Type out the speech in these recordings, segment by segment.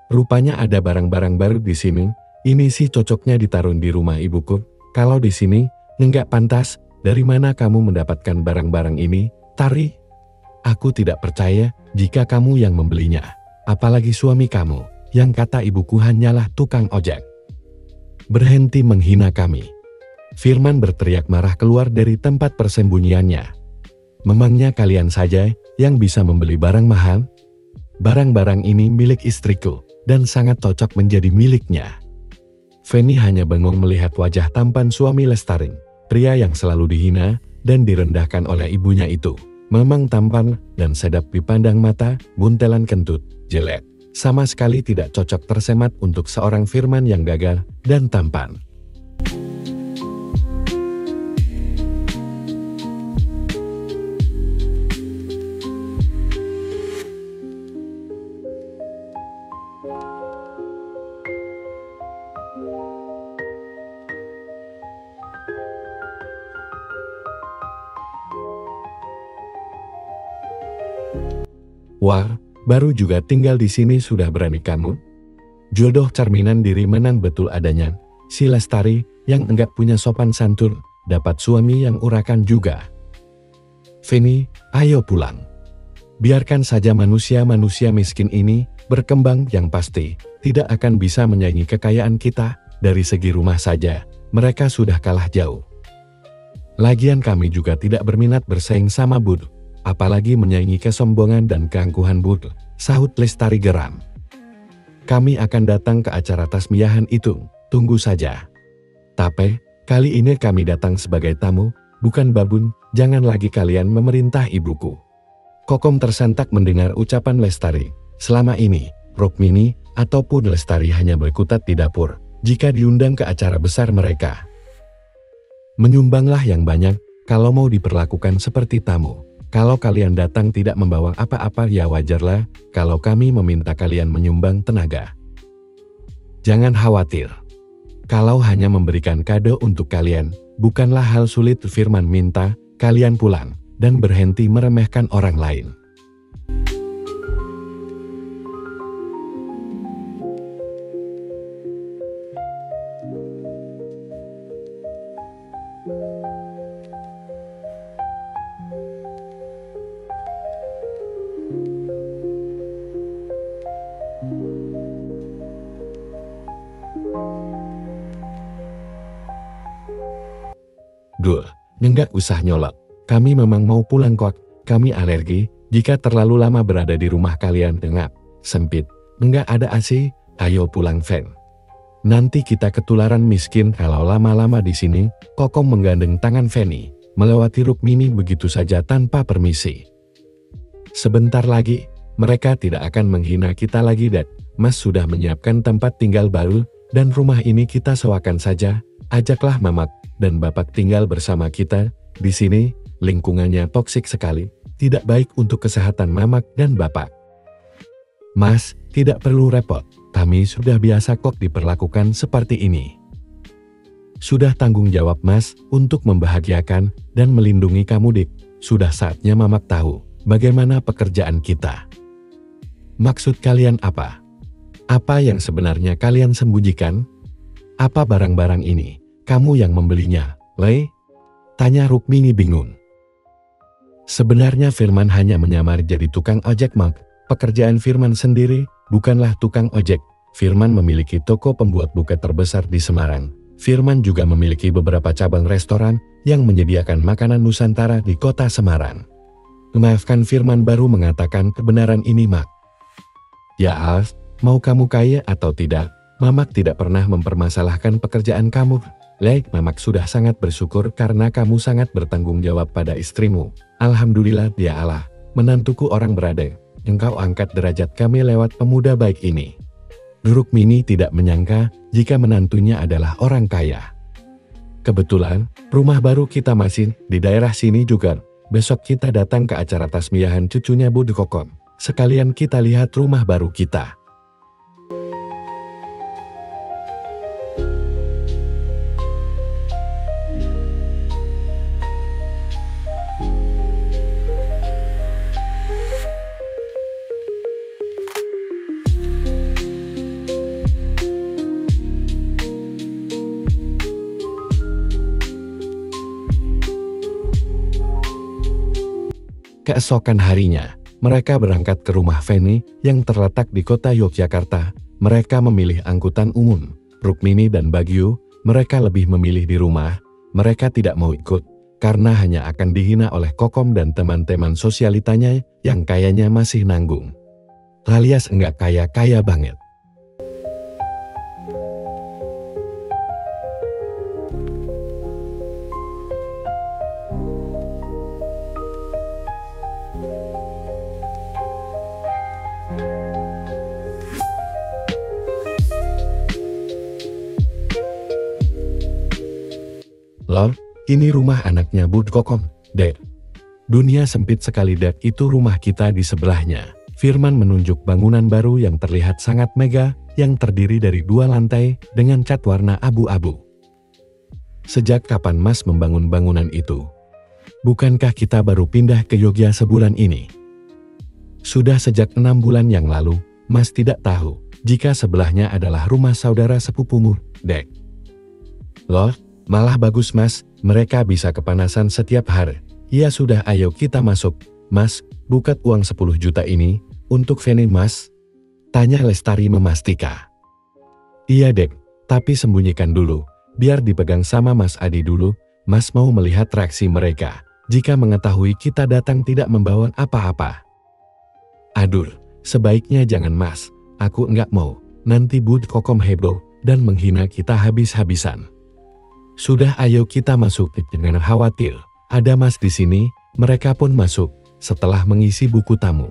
Rupanya ada barang-barang baru di sini. Ini sih cocoknya ditaruh di rumah ibuku. Kalau di sini, enggak pantas. Dari mana kamu mendapatkan barang-barang ini, Tari? Aku tidak percaya jika kamu yang membelinya. Apalagi suami kamu, yang kata ibuku hanyalah tukang ojek. Berhenti menghina kami. Firman berteriak marah keluar dari tempat persembunyiannya. Memangnya kalian saja yang bisa membeli barang mahal? Barang-barang ini milik istriku dan sangat cocok menjadi miliknya. Feni hanya bengong melihat wajah tampan suami Lestari, pria yang selalu dihina dan direndahkan oleh ibunya itu. Memang tampan dan sedap dipandang mata, buntelan kentut, jelek. Sama sekali tidak cocok tersemat untuk seorang Firman yang gagah dan tampan. Wah, baru juga tinggal di sini sudah berani kamu? Jodoh cerminan diri menang betul adanya. Si Lestari yang enggak punya sopan santun, dapat suami yang urakan juga. Feni, ayo pulang. Biarkan saja manusia-manusia miskin ini berkembang, yang pasti tidak akan bisa menyaingi kekayaan kita. Dari segi rumah saja, mereka sudah kalah jauh. Lagian kami juga tidak berminat bersaing sama Bud. Apalagi menyaingi kesombongan dan keangkuhan Bud, sahut Lestari geram. Kami akan datang ke acara tasmiyahan itu, tunggu saja. Tapi, kali ini kami datang sebagai tamu, bukan babun, jangan lagi kalian memerintah ibuku. Kokom tersentak mendengar ucapan Lestari. Selama ini, Rukmini ataupun Lestari hanya berkutat di dapur, jika diundang ke acara besar mereka. Menyumbanglah yang banyak, kalau mau diperlakukan seperti tamu. Kalau kalian datang tidak membawa apa-apa ya wajarlah, kalau kami meminta kalian menyumbang tenaga. Jangan khawatir. Kalau hanya memberikan kado untuk kalian, bukanlah hal sulit. Firman minta, kalian pulang, dan berhenti meremehkan orang lain. Duh, enggak usah nyolot. Kami memang mau pulang kok. Kami alergi jika terlalu lama berada di rumah kalian. Dengar, sempit, enggak ada AC. Ayo pulang, Fen. Nanti kita ketularan miskin kalau lama-lama di sini. Kokom menggandeng tangan Feni, melewati Rukmini begitu saja tanpa permisi. Sebentar lagi, mereka tidak akan menghina kita lagi, Dad. Mas sudah menyiapkan tempat tinggal baru, dan rumah ini kita sewakan saja. Ajaklah Mamak dan Bapak tinggal bersama kita. Di sini, lingkungannya toksik sekali. Tidak baik untuk kesehatan Mamak dan Bapak. Mas, tidak perlu repot. Kami sudah biasa kok diperlakukan seperti ini. Sudah tanggung jawab Mas untuk membahagiakan dan melindungi kamu, Dik. Sudah saatnya Mamak tahu bagaimana pekerjaan kita. Maksud kalian apa? Apa yang sebenarnya kalian sembunyikan? Apa barang-barang ini? Kamu yang membelinya, Lei? Tanya Rukmini bingung. Sebenarnya Firman hanya menyamar jadi tukang ojek, Mak. Pekerjaan Firman sendiri bukanlah tukang ojek. Firman memiliki toko pembuat buket terbesar di Semarang. Firman juga memiliki beberapa cabang restoran yang menyediakan makanan Nusantara di kota Semarang. Maafkan, Firman baru mengatakan kebenaran ini, Mak. Ya Alf, mau kamu kaya atau tidak, Mamak tidak pernah mempermasalahkan pekerjaan kamu. Lek, Mamak sudah sangat bersyukur karena kamu sangat bertanggung jawab pada istrimu. Alhamdulillah, ya Allah, menantuku orang berada. Engkau angkat derajat kami lewat pemuda baik ini. Rukmini tidak menyangka jika menantunya adalah orang kaya. Kebetulan, rumah baru kita masih di daerah sini juga. Besok kita datang ke acara tasmiyahan cucunya Bud Kokom. Sekalian kita lihat rumah baru kita. Keesokan harinya, mereka berangkat ke rumah Feni yang terletak di kota Yogyakarta. Mereka memilih angkutan umum. Rukmini dan Bagio, mereka lebih memilih di rumah. Mereka tidak mau ikut, karena hanya akan dihina oleh Kokom dan teman-teman sosialitanya yang kayaknya masih nanggung. Alias enggak kaya-kaya banget. Lol, ini rumah anaknya Bud Kokom, Dek. Dunia sempit sekali, Dek, itu rumah kita di sebelahnya. Firman menunjuk bangunan baru yang terlihat sangat megah, yang terdiri dari 2 lantai dengan cat warna abu-abu. Sejak kapan Mas membangun bangunan itu? Bukankah kita baru pindah ke Yogyakarta sebulan ini? Sudah sejak 6 bulan yang lalu. Mas tidak tahu jika sebelahnya adalah rumah saudara sepupumu, Dek. Loh, malah bagus, Mas. Mereka bisa kepanasan setiap hari. Ya sudah, ayo kita masuk. Mas, bukat uang 10 juta ini untuk Feni, Mas? Tanya Lestari memastikan. Iya, Dek, tapi sembunyikan dulu. Biar dipegang sama Mas Adi dulu. Mas mau melihat reaksi mereka jika mengetahui kita datang tidak membawa apa-apa. Aduh, sebaiknya jangan, Mas. Aku enggak mau. Nanti Bud Kokom heboh dan menghina kita habis-habisan. Sudah, ayo kita masuk. Jangan khawatir. Ada Mas di sini. Mereka pun masuk setelah mengisi buku tamu.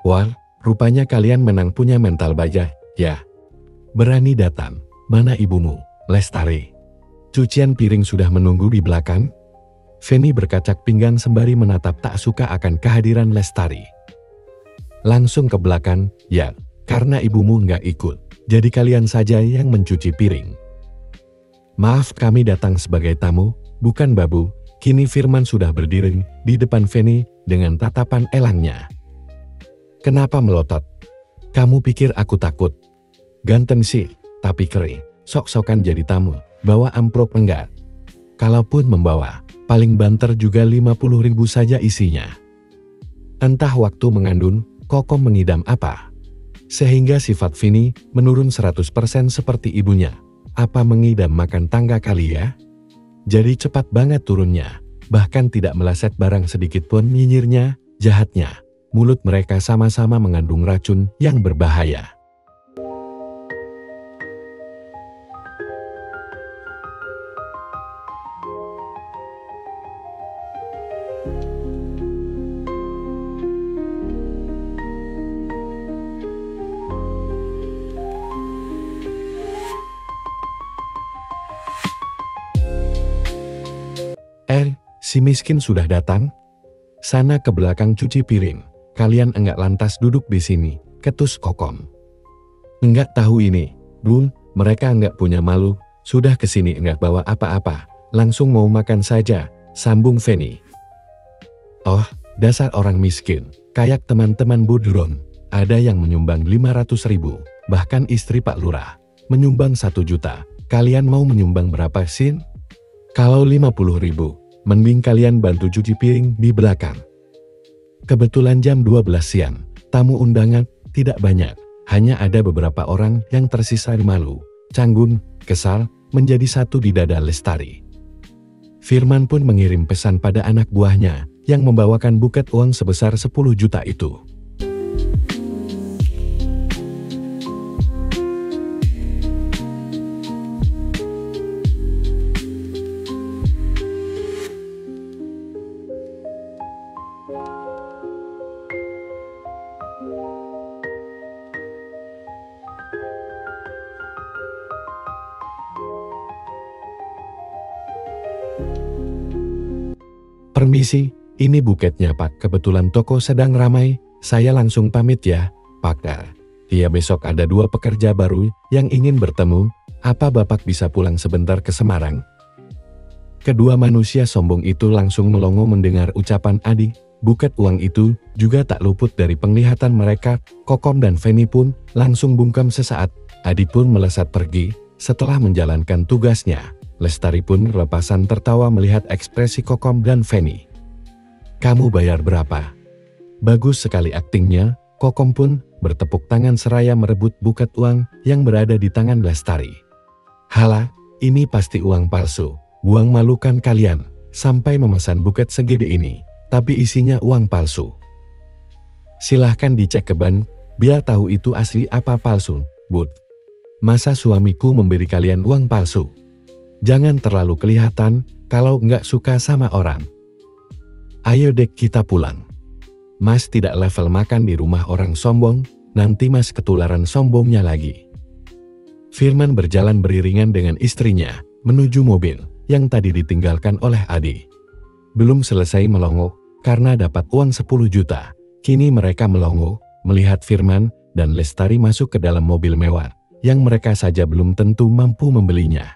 Wah, rupanya kalian menang, punya mental baja, ya. Berani datang. Mana ibumu, Lestari? Cucian piring sudah menunggu di belakang. Feni berkacak pinggang sembari menatap tak suka akan kehadiran Lestari. Langsung ke belakang, ya, karena ibumu nggak ikut. Jadi kalian saja yang mencuci piring. Maaf, kami datang sebagai tamu, bukan babu. Kini Firman sudah berdiri di depan Feni dengan tatapan elangnya. Kenapa melotot? Kamu pikir aku takut? Ganteng sih, tapi keren. Sok-sokan jadi tamu. Bawa amplop enggak? Kalaupun membawa, paling banter juga 50.000 saja isinya. Entah waktu mengandung, Kokom mengidam apa. Sehingga sifat Feni menurun 100% seperti ibunya. Apa mengidam makan tangga kali ya? Jadi cepat banget turunnya. Bahkan tidak meleset barang sedikit pun, nyinyirnya, jahatnya. Mulut mereka sama-sama mengandung racun yang berbahaya. Si miskin sudah datang? Sana ke belakang cuci piring. Kalian enggak lantas duduk di sini, ketus Kokom. Enggak tahu ini, Bun, mereka enggak punya malu, sudah kesini enggak bawa apa-apa, langsung mau makan saja, sambung Feni. Oh, dasar orang miskin, kayak teman-teman Budron, ada yang menyumbang 500.000, bahkan istri Pak Lurah, menyumbang 1 juta, kalian mau menyumbang berapa sih? Kalau 50.000, mending kalian bantu cuci piring di belakang. Kebetulan jam 12 siang, tamu undangan tidak banyak, hanya ada beberapa orang yang tersisa malu, canggung, kesal, menjadi satu di dada Lestari. Firman pun mengirim pesan pada anak buahnya, yang membawakan buket uang sebesar 10 juta itu. Permisi, ini buketnya Pak, kebetulan toko sedang ramai, saya langsung pamit ya, Pak. Iya, besok ada 2 pekerja baru yang ingin bertemu. Apa Bapak bisa pulang sebentar ke Semarang? Kedua manusia sombong itu langsung melongo mendengar ucapan Adi. Buket uang itu juga tak luput dari penglihatan mereka. Kokom dan Feni pun langsung bungkam sesaat. Adi pun melesat pergi setelah menjalankan tugasnya. Lestari pun lepasan tertawa melihat ekspresi Kokom dan Feni. Kamu bayar berapa? Bagus sekali aktingnya. Kokom pun bertepuk tangan seraya merebut buket uang yang berada di tangan Lestari. Halah, ini pasti uang palsu. Buang malukan kalian, sampai memesan buket segede ini, tapi isinya uang palsu. Silahkan dicek ke bank, biar tahu itu asli apa palsu, Bud. Masa suamiku memberi kalian uang palsu? Jangan terlalu kelihatan kalau nggak suka sama orang. Ayo dek, kita pulang. Mas tidak level makan di rumah orang sombong, nanti Mas ketularan sombongnya lagi. Firman berjalan beriringan dengan istrinya menuju mobil yang tadi ditinggalkan oleh Adi. Belum selesai melongo karena dapat uang 10 juta. Kini mereka melongo melihat Firman dan Lestari masuk ke dalam mobil mewah yang mereka saja belum tentu mampu membelinya.